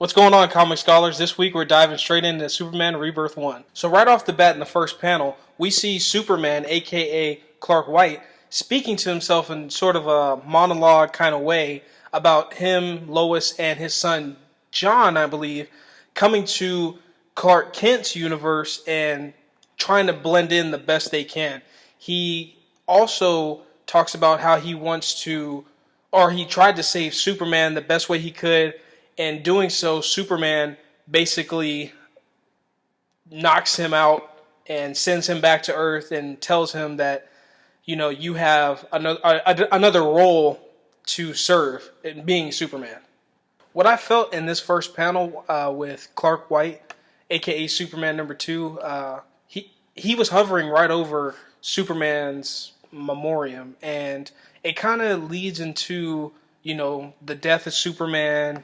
What's going on, comic scholars? This week we're diving straight into Superman Rebirth 1. So right off the bat in the first panel, we see Superman, aka Clark White, speaking to himself in sort of a monologue kind of way about him, Lois, and his son John, I believe, coming to Clark Kent's universe and trying to blend in the best they can. He also talks about how he wants to, or he tried to save Superman the best way he could. And doing so, Superman basically knocks him out and sends him back to Earth and tells him that, you know, you have another role to serve in being Superman. What I felt in this first panel with Clark White, aka Superman number 2, he was hovering right over Superman's memoriam, and it kind of leads into, you know, the death of Superman,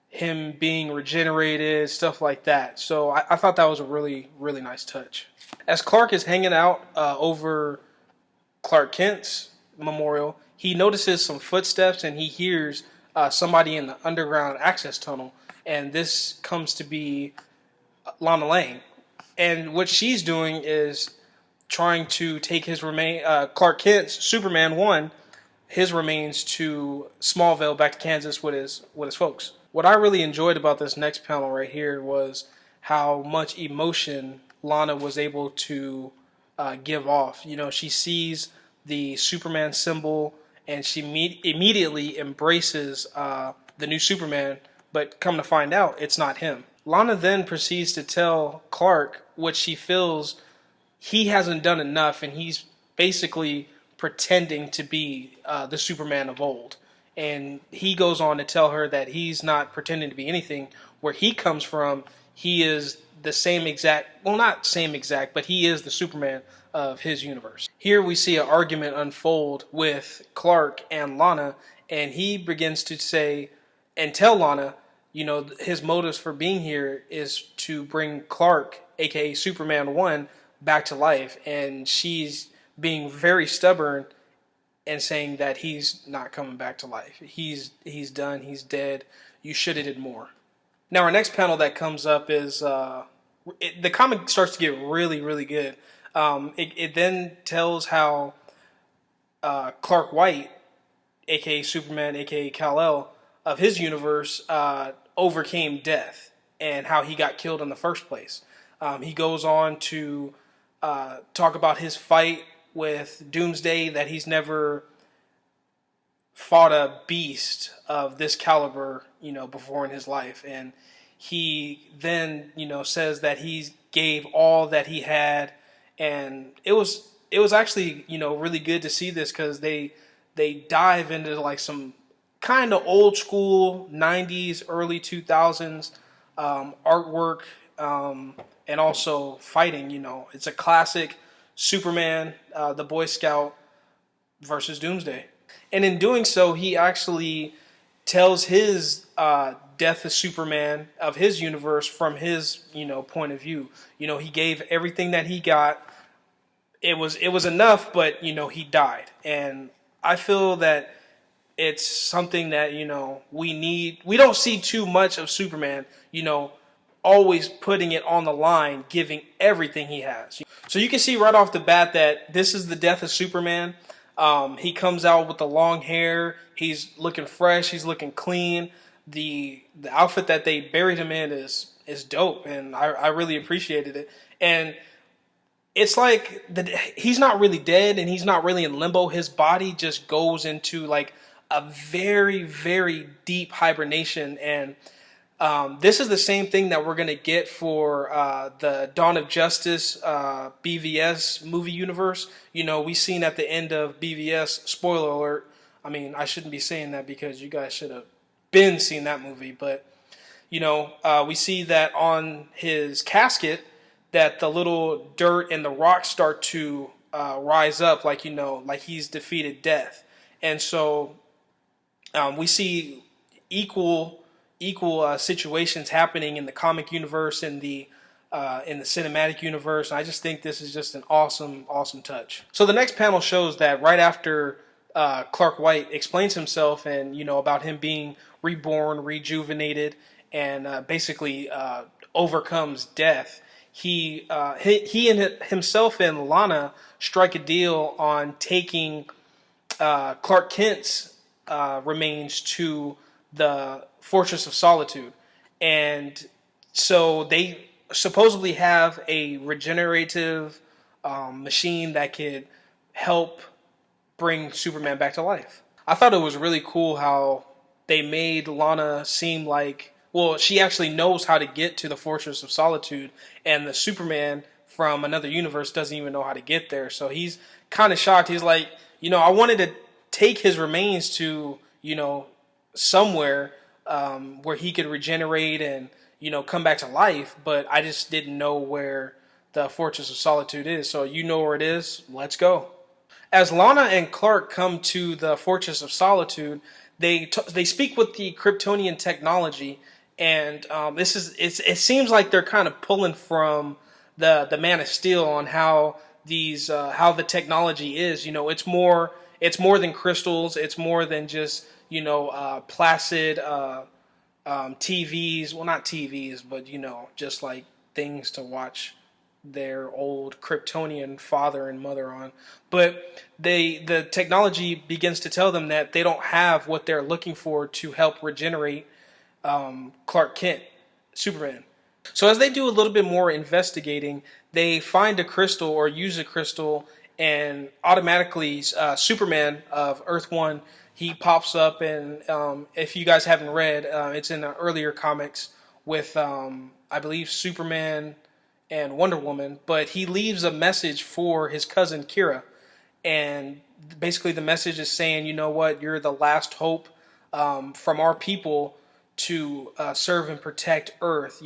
him being regenerated, stuff like that. So I thought that was a really, really nice touch. As Clark is hanging out over Clark Kent's memorial, he notices some footsteps and he hears somebody in the underground access tunnel. And this comes to be Lana Lang. And what she's doing is trying to take his Clark Kent's Superman 1, his remains to Smallville, back to Kansas with his folks. What I really enjoyed about this next panel right here was how much emotion Lana was able to give off. You know, she sees the Superman symbol and she immediately embraces the new Superman, but come to find out, it's not him. Lana then proceeds to tell Clark what she feels he hasn't done enough, and he's basically pretending to be the Superman of old. And he goes on to tell her that he's not pretending to be anything. Where he comes from, he is the same exact, well, not same exact, but he is the Superman of his universe. Here we see an argument unfold with Clark and Lana, and he begins to say and tell Lana, you know, his motives for being here is to bring Clark, aka Superman 1, back to life. And she's being very stubborn and saying that he's not coming back to life. He's done. He's dead. You should have did more. Now, our next panel that comes up is the comic starts to get really, really good. It then tells how Clark White, aka Superman, aka Kal-El, of his universe, overcame death and how he got killed in the first place. He goes on to talk about his fight with Doomsday, that he's never fought a beast of this caliber, you know, before in his life. And he then, you know, says that he gave all that he had. And it was actually, you know, really good to see this, because they dive into like some kind of old school 90s, early 2000s artwork, and also fighting. You know, it's a classic Superman, the Boy Scout versus Doomsday. And in doing so, he actually tells his death of Superman of his universe from his, you know, point of view. You know, he gave everything that he got. It was enough, but, you know, he died. And I feel that it's something that, you know, we need. We don't see too much of Superman, you know, always putting it on the line, giving everything he has. So you can see right off the bat that this is the death of Superman. He comes out with the long hair. He's looking fresh. He's looking clean. The outfit that they buried him in is dope, and I really appreciated it. And it's like he's not really dead, and he's not really in limbo. His body just goes into like a very, very deep hibernation, and this is the same thing that we're going to get for the Dawn of Justice BVS movie universe. You know, we seen at the end of BVS, spoiler alert, I mean, I shouldn't be saying that because you guys should have been seeing that movie, but, you know, we see that on his casket that the little dirt and the rocks start to rise up, like, you know, like he's defeated death. And so we see equal situations happening in the comic universe, in the cinematic universe. And I just think this is just an awesome touch. So the next panel shows that right after Clark White explains himself and, you know, about him being reborn, rejuvenated, and basically overcomes death. He and himself and Lana strike a deal on taking Clark Kent's remains to the Fortress of Solitude, and so they supposedly have a regenerative machine that could help bring Superman back to life. I thought it was really cool how they made Lana seem like, well, she actually knows how to get to the Fortress of Solitude, and the Superman from another universe doesn't even know how to get there. So he's kind of shocked. He's like, I wanted to take his remains to, somewhere where he could regenerate and, come back to life, but I just didn't know where the Fortress of Solitude is. So you know where it is. Let's go. As Lana and Clark come to the Fortress of Solitude, they speak with the Kryptonian technology, and it seems like they're kind of pulling from the Man of Steel on how how the technology is. It's more than crystals. It's more than just placid TVs. Well, not TVs, but just like things to watch their old Kryptonian father and mother on. But the technology begins to tell them that they don't have what they're looking for to help regenerate Clark Kent, Superman. So as they do a little bit more investigating, they find a crystal or use a crystal, and automatically Superman of Earth 1, he pops up. And if you guys haven't read, it's in the earlier comics with, I believe, Superman and Wonder Woman, but he leaves a message for his cousin Kira, and basically the message is saying, you know what, you're the last hope from our people to serve and protect Earth,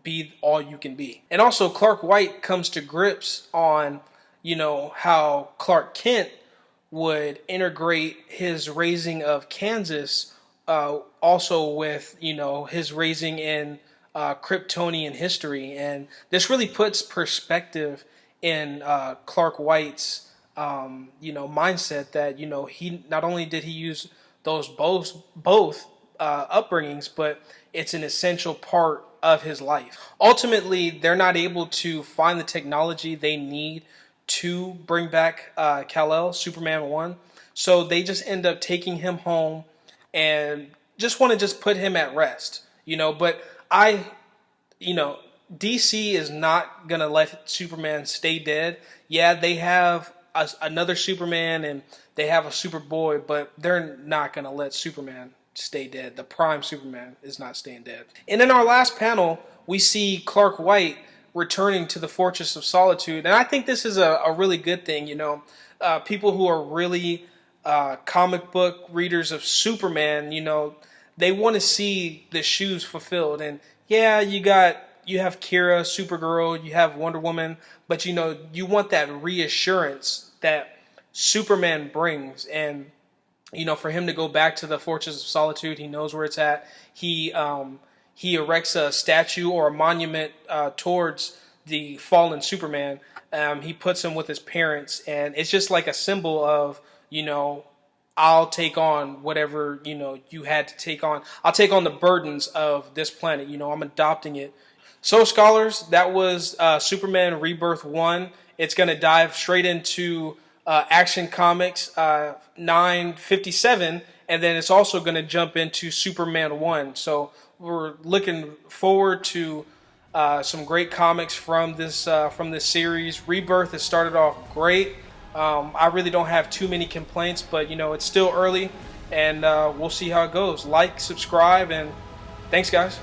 be all you can be. And also Clark White comes to grips on, how Clark Kent would integrate his raising of Kansas also with, his raising in Kryptonian history. And this really puts perspective in Clark White's, mindset that, he not only did he use those both upbringings, but it's an essential part of his life. Ultimately, they're not able to find the technology they need to bring back Kal-El, Superman 1. So they just end up taking him home and just want to just put him at rest, but DC is not going to let Superman stay dead. Yeah, they have another Superman and they have a Superboy, but they're not going to let Superman stay dead. The prime Superman is not staying dead. And in our last panel, we see Clark White returning to the Fortress of Solitude. And I think this is a really good thing. People who are really comic book readers of Superman, they want to see the shoes fulfilled. And yeah, you have Kira, Supergirl, you have Wonder Woman, but you want that reassurance that Superman brings. And for him to go back to the Fortress of Solitude, he knows where it's at. He erects a statue or a monument towards the fallen Superman. He puts him with his parents, and it's just like a symbol of, I'll take on whatever, you had to take on. I'll take on the burdens of this planet. I'm adopting it. So, scholars, that was Superman Rebirth 1. It's going to dive straight into Action Comics 957, and then it's also going to jump into Superman 1. So we're looking forward to some great comics from this series. Rebirth has started off great. I really don't have too many complaints, but it's still early, and we'll see how it goes. Like, subscribe, and thanks, guys.